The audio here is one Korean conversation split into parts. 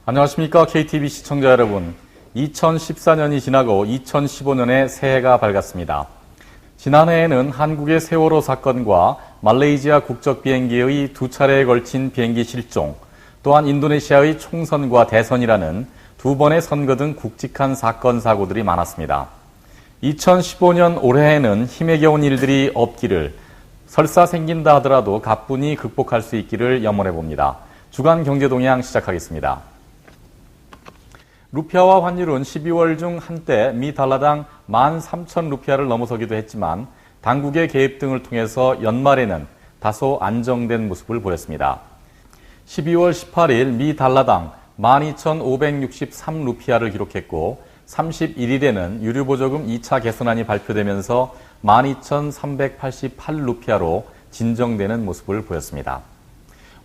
안녕하십니까. KTV 시청자 여러분. 2014년이 지나고 2015년에 새해가 밝았습니다. 지난해에는 한국의 세월호 사건과 말레이시아 국적 비행기의 두 차례에 걸친 비행기 실종, 또한 인도네시아의 총선과 대선이라는 두 번의 선거 등 굵직한 사건 사고들이 많았습니다. 2015년 올해에는 힘에 겨운 일들이 없기를, 설사 생긴다 하더라도 가뿐히 극복할 수 있기를 염원해 봅니다. 주간 경제 동향 시작하겠습니다. 루피아화 환율은 12월 중 한때 미 달러당 13,000루피아를 넘어서기도 했지만 당국의 개입 등을 통해서 연말에는 다소 안정된 모습을 보였습니다. 12월 18일 미 달러당 12,563루피아를 기록했고 31일에는 유류보조금 2차 개선안이 발표되면서 12,388루피아로 진정되는 모습을 보였습니다.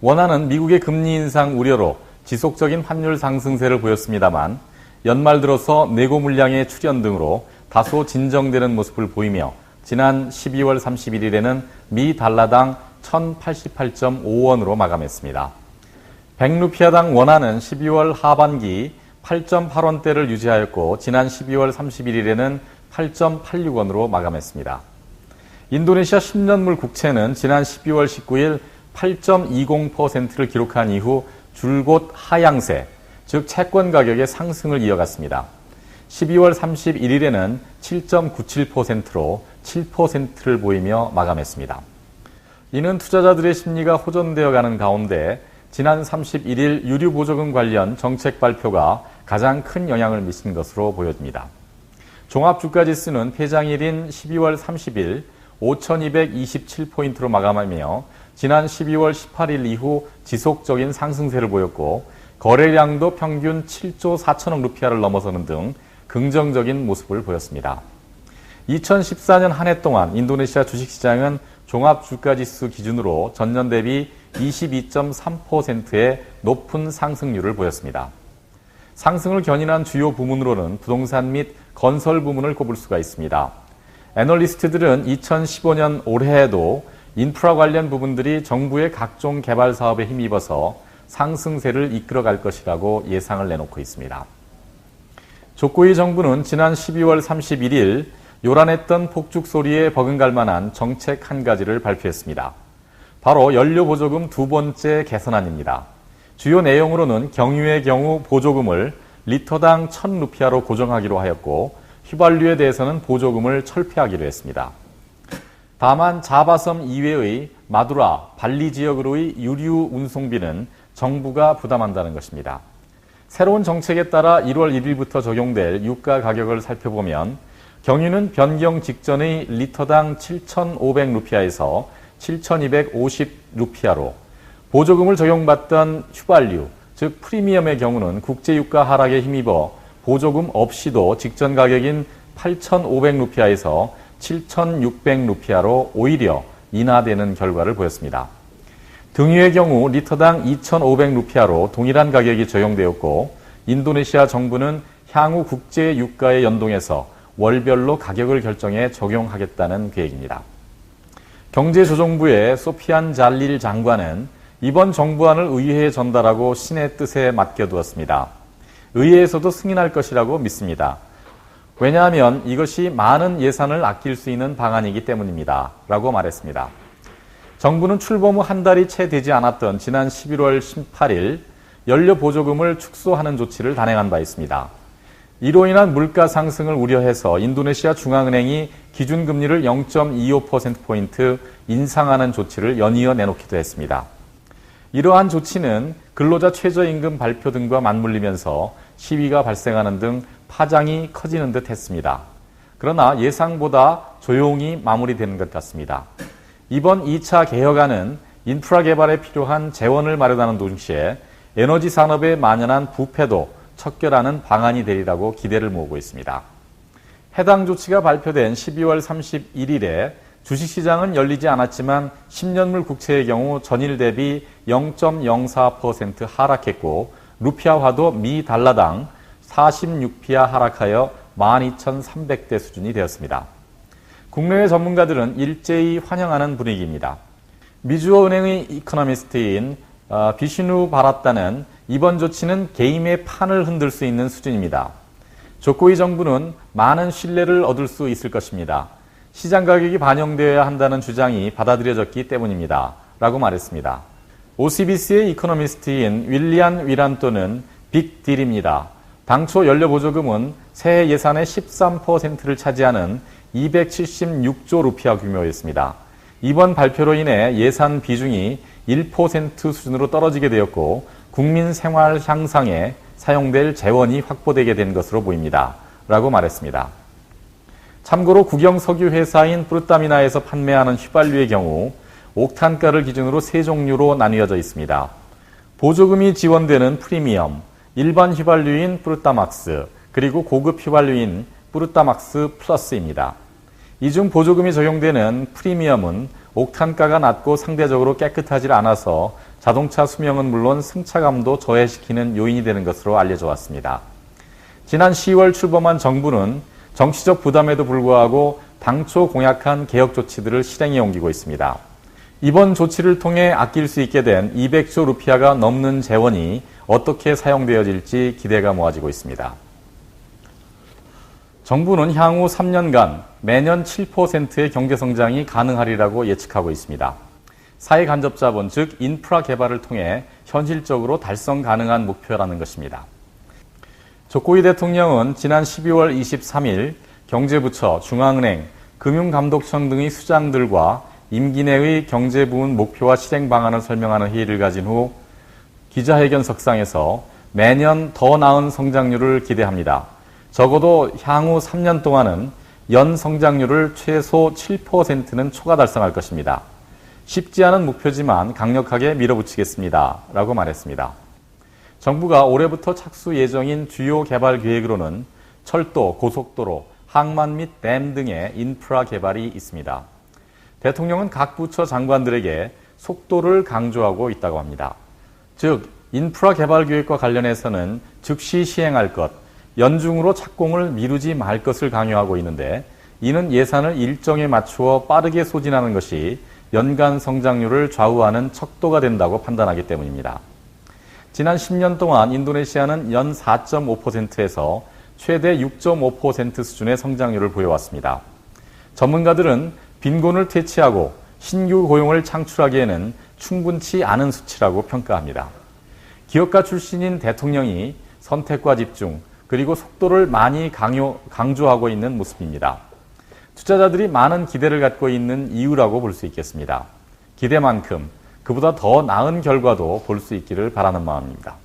원화는 미국의 금리 인상 우려로 지속적인 환율 상승세를 보였습니다만 연말 들어서 내고 물량의 출현 등으로 다소 진정되는 모습을 보이며 지난 12월 31일에는 미 달러당 1,088.5원으로 마감했습니다. 100루피아당 원화는 12월 하반기 8.8원대를 유지하였고 지난 12월 31일에는 8.86원으로 마감했습니다. 인도네시아 10년물 국채는 지난 12월 19일 8.20%를 기록한 이후 줄곧 하향세, 즉 채권 가격의 상승을 이어갔습니다. 12월 31일에는 7.97%로 7%를 보이며 마감했습니다. 이는 투자자들의 심리가 호전되어 가는 가운데 지난 31일 유류보조금 관련 정책 발표가 가장 큰 영향을 미친 것으로 보여집니다. 종합주가지수는 폐장일인 12월 30일 5,227포인트로 마감하며 지난 12월 18일 이후 지속적인 상승세를 보였고 거래량도 평균 7조 4천억 루피아를 넘어서는 등 긍정적인 모습을 보였습니다. 2014년 한 해 동안 인도네시아 주식시장은 종합주가지수 기준으로 전년 대비 22.3%의 높은 상승률을 보였습니다. 상승을 견인한 주요 부문으로는 부동산 및 건설 부문을 꼽을 수가 있습니다. 애널리스트들은 2015년 올해에도 인프라 관련 부분들이 정부의 각종 개발 사업에 힘입어서 상승세를 이끌어갈 것이라고 예상을 내놓고 있습니다. 조코이 정부는 지난 12월 31일 요란했던 폭죽 소리에 버금갈 만한 정책 한 가지를 발표했습니다. 바로 연료보조금 두 번째 개선안입니다. 주요 내용으로는 경유의 경우 보조금을 리터당 1,000루피아로 고정하기로 하였고 휘발유에 대해서는 보조금을 철폐하기로 했습니다. 다만 자바섬 이외의 마두라, 발리 지역으로의 유류 운송비는 정부가 부담한다는 것입니다. 새로운 정책에 따라 1월 1일부터 적용될 유가 가격을 살펴보면 경유는 변경 직전의 리터당 7,500루피아에서 7,250루피아로 보조금을 적용받던 휘발유, 즉 프리미엄의 경우는 국제유가 하락에 힘입어 보조금 없이도 직전 가격인 8,500루피아에서 7,600루피아로 오히려 인하되는 결과를 보였습니다. 등유의 경우 리터당 2,500루피아로 동일한 가격이 적용되었고 인도네시아 정부는 향후 국제 유가에 연동해서 월별로 가격을 결정해 적용하겠다는 계획입니다. 경제조정부의 소피안 잘릴 장관은 이번 정부안을 의회에 전달하고 신의 뜻에 맡겨두었습니다. 의회에서도 승인할 것이라고 믿습니다. 왜냐하면 이것이 많은 예산을 아낄 수 있는 방안이기 때문입니다. 라고 말했습니다. 정부는 출범 후 한 달이 채 되지 않았던 지난 11월 18일 연료 보조금을 축소하는 조치를 단행한 바 있습니다. 이로 인한 물가 상승을 우려해서 인도네시아 중앙은행이 기준금리를 0.25%포인트 인상하는 조치를 연이어 내놓기도 했습니다. 이러한 조치는 근로자 최저임금 발표 등과 맞물리면서 시위가 발생하는 등 파장이 커지는 듯 했습니다. 그러나 예상보다 조용히 마무리되는 것 같습니다. 이번 2차 개혁안은 인프라 개발에 필요한 재원을 마련하는 동시에 에너지 산업에 만연한 부패도 척결하는 방안이 되리라고 기대를 모으고 있습니다. 해당 조치가 발표된 12월 31일에 주식시장은 열리지 않았지만 10년물 국채의 경우 전일 대비 0.04% 하락했고 루피아화도 미 달러당 46피아 하락하여 12,300대 수준이 되었습니다. 국내외 전문가들은 일제히 환영하는 분위기입니다. 미주어 은행의 이코노미스트인 비슈누 바라따는 이번 조치는 게임의 판을 흔들 수 있는 수준입니다. 조코이 정부는 많은 신뢰를 얻을 수 있을 것입니다. 시장 가격이 반영되어야 한다는 주장이 받아들여졌기 때문입니다. 라고 말했습니다. OCBC의 이코노미스트인 윌리안 위란토는 빅딜입니다. 당초 연료보조금은 새해 예산의 13%를 차지하는 276조 루피아 규모였습니다. 이번 발표로 인해 예산 비중이 1% 수준으로 떨어지게 되었고 국민 생활 향상에 사용될 재원이 확보되게 된 것으로 보입니다. 라고 말했습니다. 참고로 국영 석유 회사인 프루타미나에서 판매하는 휘발유의 경우 옥탄가를 기준으로 세 종류로 나뉘어져 있습니다. 보조금이 지원되는 프리미엄, 일반 휘발유인 프루타막스, 그리고 고급 휘발유인 프루타막스 플러스입니다. 이 중 보조금이 적용되는 프리미엄은 옥탄가가 낮고 상대적으로 깨끗하지 않아서 자동차 수명은 물론 승차감도 저해시키는 요인이 되는 것으로 알려져 왔습니다. 지난 10월 출범한 정부는 정치적 부담에도 불구하고 당초 공약한 개혁 조치들을 실행에 옮기고 있습니다. 이번 조치를 통해 아낄 수 있게 된 200조 루피아가 넘는 재원이 어떻게 사용되어질지 기대가 모아지고 있습니다. 정부는 향후 3년간 매년 7%의 경제성장이 가능하리라고 예측하고 있습니다. 사회간접자본, 즉 인프라 개발을 통해 현실적으로 달성 가능한 목표라는 것입니다. 조코이 대통령은 지난 12월 23일 경제부처, 중앙은행, 금융감독청 등의 수장들과 임기 내의 경제부문 목표와 실행 방안을 설명하는 회의를 가진 후 기자회견석상에서 매년 더 나은 성장률을 기대합니다. 적어도 향후 3년 동안은 연 성장률을 최소 7%는 초과 달성할 것입니다. 쉽지 않은 목표지만 강력하게 밀어붙이겠습니다. 라고 말했습니다. 정부가 올해부터 착수 예정인 주요 개발 계획으로는 철도, 고속도로, 항만 및 댐 등의 인프라 개발이 있습니다. 대통령은 각 부처 장관들에게 속도를 강조하고 있다고 합니다. 즉, 인프라 개발 계획과 관련해서는 즉시 시행할 것, 연중으로 착공을 미루지 말 것을 강요하고 있는데 이는 예산을 일정에 맞추어 빠르게 소진하는 것이 연간 성장률을 좌우하는 척도가 된다고 판단하기 때문입니다. 지난 10년 동안 인도네시아는 연 4.5%에서 최대 6.5% 수준의 성장률을 보여왔습니다. 전문가들은 빈곤을 퇴치하고 신규 고용을 창출하기에는 충분치 않은 수치라고 평가합니다. 기업가 출신인 대통령이 선택과 집중, 그리고 속도를 많이 강조하고 있는 모습입니다. 투자자들이 많은 기대를 갖고 있는 이유라고 볼 수 있겠습니다. 기대만큼 그보다 더 나은 결과도 볼 수 있기를 바라는 마음입니다.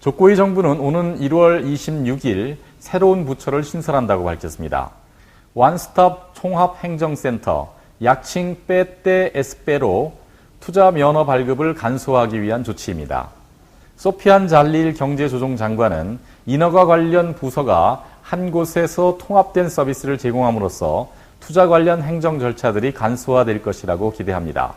조코이 정부는 오는 1월 26일 새로운 부처를 신설한다고 밝혔습니다. 원스톱 총합행정센터, 약칭 PT SP로 투자 면허 발급을 간소화하기 위한 조치입니다. 소피안 잘릴 경제조정장관은 인허가 관련 부서가 한 곳에서 통합된 서비스를 제공함으로써 투자 관련 행정 절차들이 간소화될 것이라고 기대합니다.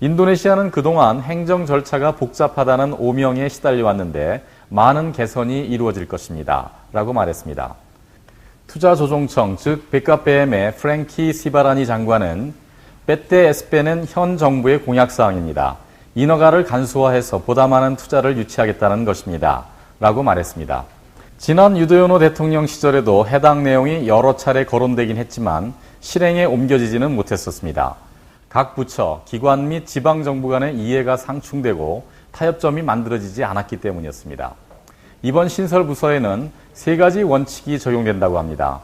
인도네시아는 그동안 행정 절차가 복잡하다는 오명에 시달려 왔는데 많은 개선이 이루어질 것입니다. 라고 말했습니다. 투자조정청, 즉 베카PM의 프랭키 시바라니 장관은 PT SP는 현 정부의 공약사항입니다. 인허가를 간소화해서 보다 많은 투자를 유치하겠다는 것입니다. 라고 말했습니다. 지난 유도요노 대통령 시절에도 해당 내용이 여러 차례 거론되긴 했지만 실행에 옮겨지지는 못했었습니다. 각 부처, 기관 및 지방정부 간의 이해가 상충되고 타협점이 만들어지지 않았기 때문이었습니다. 이번 신설 부서에는 세 가지 원칙이 적용된다고 합니다.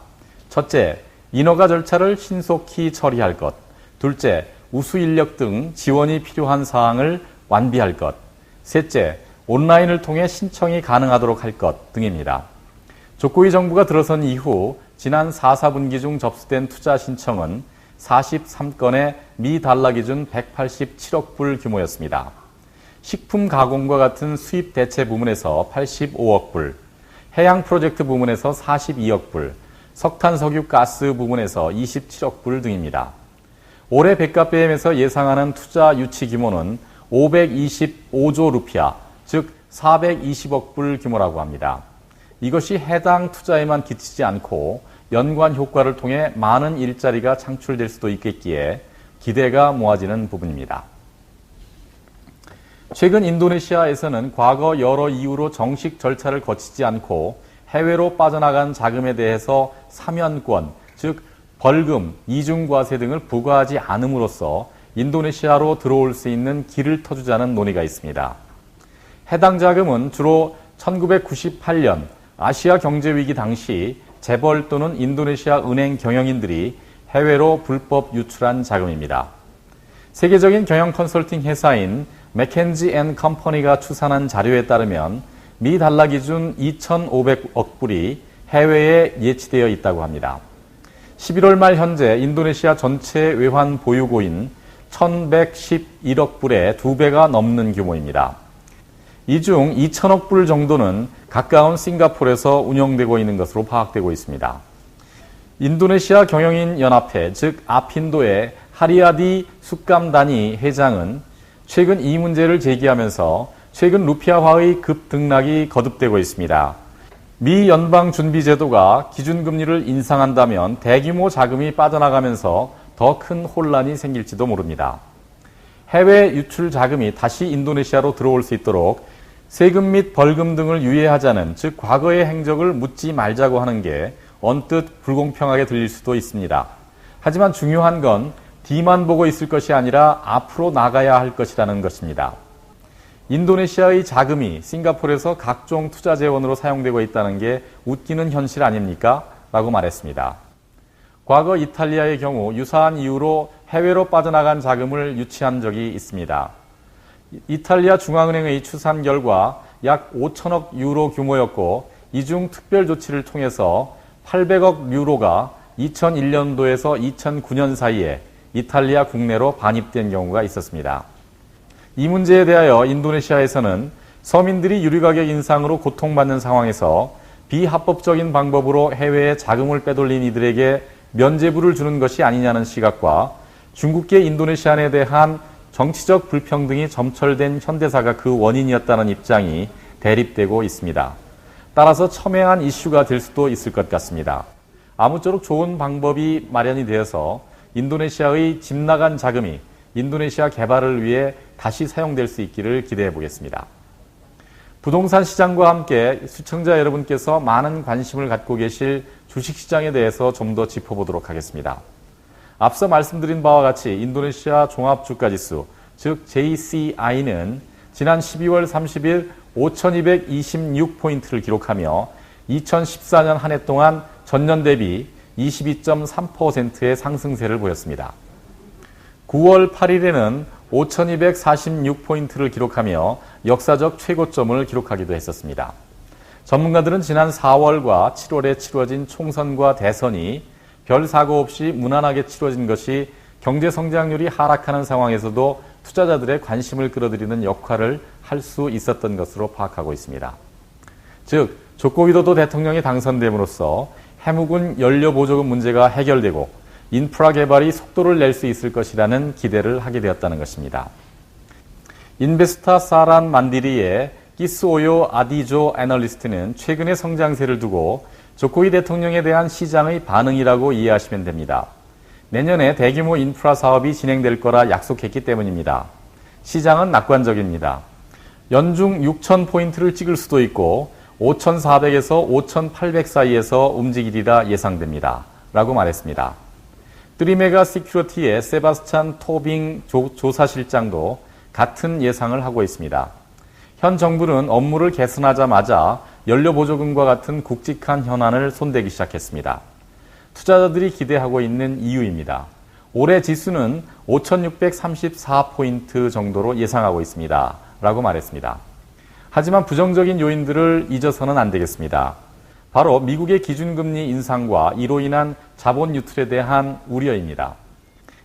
첫째, 인허가 절차를 신속히 처리할 것. 둘째, 우수 인력 등 지원이 필요한 사항을 완비할 것. 셋째, 온라인을 통해 신청이 가능하도록 할 것 등입니다. 조코이 정부가 들어선 이후 지난 4, 4분기 중 접수된 투자 신청은 43건의 미 달러 기준 187억 불 규모였습니다. 식품 가공과 같은 수입 대체 부문에서 85억 불, 해양 프로젝트 부문에서 42억 불, 석탄, 석유, 가스 부문에서 27억 불 등입니다. 올해 베카PM에서 예상하는 투자 유치 규모는 525조 루피아, 즉 420억 불 규모라고 합니다. 이것이 해당 투자에만 그치지 않고 연관 효과를 통해 많은 일자리가 창출될 수도 있겠기에 기대가 모아지는 부분입니다. 최근 인도네시아에서는 과거 여러 이유로 정식 절차를 거치지 않고 해외로 빠져나간 자금에 대해서 사면권, 즉 벌금, 이중과세 등을 부과하지 않음으로써 인도네시아로 들어올 수 있는 길을 터주자는 논의가 있습니다. 해당 자금은 주로 1998년 아시아 경제위기 당시 재벌 또는 인도네시아 은행 경영인들이 해외로 불법 유출한 자금입니다. 세계적인 경영 컨설팅 회사인 맥켄지 앤 컴퍼니가 추산한 자료에 따르면 미 달러 기준 2,500억 불이 해외에 예치되어 있다고 합니다. 11월 말 현재 인도네시아 전체 외환 보유고인 1,111억 불의 2배가 넘는 규모입니다. 이 중 2,000억 불 정도는 가까운 싱가포르에서 운영되고 있는 것으로 파악되고 있습니다. 인도네시아 경영인 연합회, 즉 아핀도의 하리아디 숙감다니 회장은 최근 이 문제를 제기하면서 최근 루피아화의 급등락이 거듭되고 있습니다. 미 연방준비제도가 기준금리를 인상한다면 대규모 자금이 빠져나가면서 더 큰 혼란이 생길지도 모릅니다. 해외 유출 자금이 다시 인도네시아로 들어올 수 있도록 세금 및 벌금 등을 유예하자는, 즉 과거의 행적을 묻지 말자고 하는 게 언뜻 불공평하게 들릴 수도 있습니다. 하지만 중요한 건 뒤만 보고 있을 것이 아니라 앞으로 나가야 할 것이라는 것입니다. 인도네시아의 자금이 싱가포르에서 각종 투자 재원으로 사용되고 있다는 게 웃기는 현실 아닙니까? 라고 말했습니다. 과거 이탈리아의 경우 유사한 이유로 해외로 빠져나간 자금을 유치한 적이 있습니다. 이탈리아 중앙은행의 추산 결과 약 5천억 유로 규모였고, 이 중 특별 조치를 통해서 800억 유로가 2001년도에서 2009년 사이에 이탈리아 국내로 반입된 경우가 있었습니다. 이 문제에 대하여 인도네시아에서는 서민들이 유류가격 인상으로 고통받는 상황에서 비합법적인 방법으로 해외에 자금을 빼돌린 이들에게 면죄부를 주는 것이 아니냐는 시각과 중국계 인도네시안에 대한 정치적 불평등이 점철된 현대사가 그 원인이었다는 입장이 대립되고 있습니다. 따라서 첨예한 이슈가 될 수도 있을 것 같습니다. 아무쪼록 좋은 방법이 마련이 되어서 인도네시아의 집 나간 자금이 인도네시아 개발을 위해 다시 사용될 수 있기를 기대해 보겠습니다. 부동산 시장과 함께 시청자 여러분께서 많은 관심을 갖고 계실 주식시장에 대해서 좀 더 짚어보도록 하겠습니다. 앞서 말씀드린 바와 같이 인도네시아 종합주가지수, 즉 JCI는 지난 12월 30일 5,226포인트를 기록하며 2014년 한 해 동안 전년 대비 22.3%의 상승세를 보였습니다. 9월 8일에는 5,246포인트를 기록하며 역사적 최고점을 기록하기도 했었습니다. 전문가들은 지난 4월과 7월에 치러진 총선과 대선이 별 사고 없이 무난하게 치러진 것이 경제 성장률이 하락하는 상황에서도 투자자들의 관심을 끌어들이는 역할을 할 수 있었던 것으로 파악하고 있습니다. 즉, 조코위도도 대통령이 당선됨으로써 해묵은 연료보조금 문제가 해결되고 인프라 개발이 속도를 낼 수 있을 것이라는 기대를 하게 되었다는 것입니다. 인베스타 사란 만디리의 키스오요 아디조 애널리스트는 최근의 성장세를 두고 조코위 대통령에 대한 시장의 반응이라고 이해하시면 됩니다. 내년에 대규모 인프라 사업이 진행될 거라 약속했기 때문입니다. 시장은 낙관적입니다. 연중 6,000포인트를 찍을 수도 있고 5,400에서 5,800 사이에서 움직이리라 예상됩니다. 라고 말했습니다. 트리메가 시큐리티의 세바스찬 토빙 조사실장도 같은 예상을 하고 있습니다. 현 정부는 업무를 개선하자마자 연료보조금과 같은 굵직한 현안을 손대기 시작했습니다. 투자자들이 기대하고 있는 이유입니다. 올해 지수는 5,634포인트 정도로 예상하고 있습니다. 라고 말했습니다. 하지만 부정적인 요인들을 잊어서는 안 되겠습니다. 바로 미국의 기준금리 인상과 이로 인한 자본 유출에 대한 우려입니다.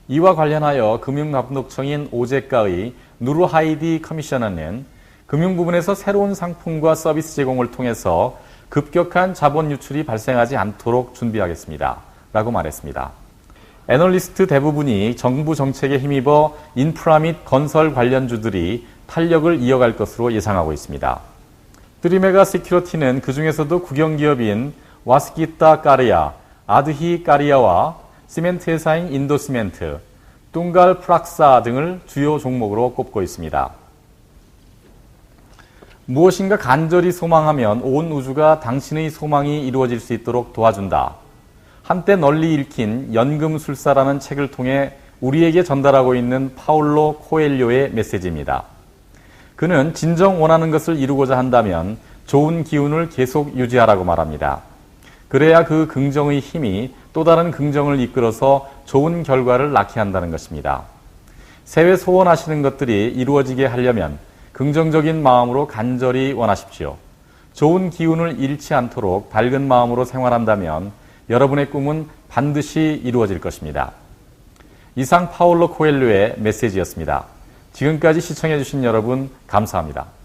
이와 관련하여 금융감독청인 오제가의 누르하이디 커미셔너는 금융 부분에서 새로운 상품과 서비스 제공을 통해서 급격한 자본 유출이 발생하지 않도록 준비하겠습니다. 라고 말했습니다. 애널리스트 대부분이 정부 정책에 힘입어 인프라 및 건설 관련주들이 탄력을 이어갈 것으로 예상하고 있습니다. 트리메가 시큐리티는 그 중에서도 국영기업인 와스키타 까리아, 아드히 까리아와 시멘트 회사인 인도시멘트, 뚱갈 프락사 등을 주요 종목으로 꼽고 있습니다. 무엇인가 간절히 소망하면 온 우주가 당신의 소망이 이루어질 수 있도록 도와준다. 한때 널리 읽힌 연금술사라는 책을 통해 우리에게 전달하고 있는 파울로 코엘료의 메시지입니다. 그는 진정 원하는 것을 이루고자 한다면 좋은 기운을 계속 유지하라고 말합니다. 그래야 그 긍정의 힘이 또 다른 긍정을 이끌어서 좋은 결과를 낳게 한다는 것입니다. 새해 소원하시는 것들이 이루어지게 하려면 긍정적인 마음으로 간절히 원하십시오. 좋은 기운을 잃지 않도록 밝은 마음으로 생활한다면 여러분의 꿈은 반드시 이루어질 것입니다. 이상 파울로 코엘료의 메시지였습니다. 지금까지 시청해 주신 여러분 감사합니다.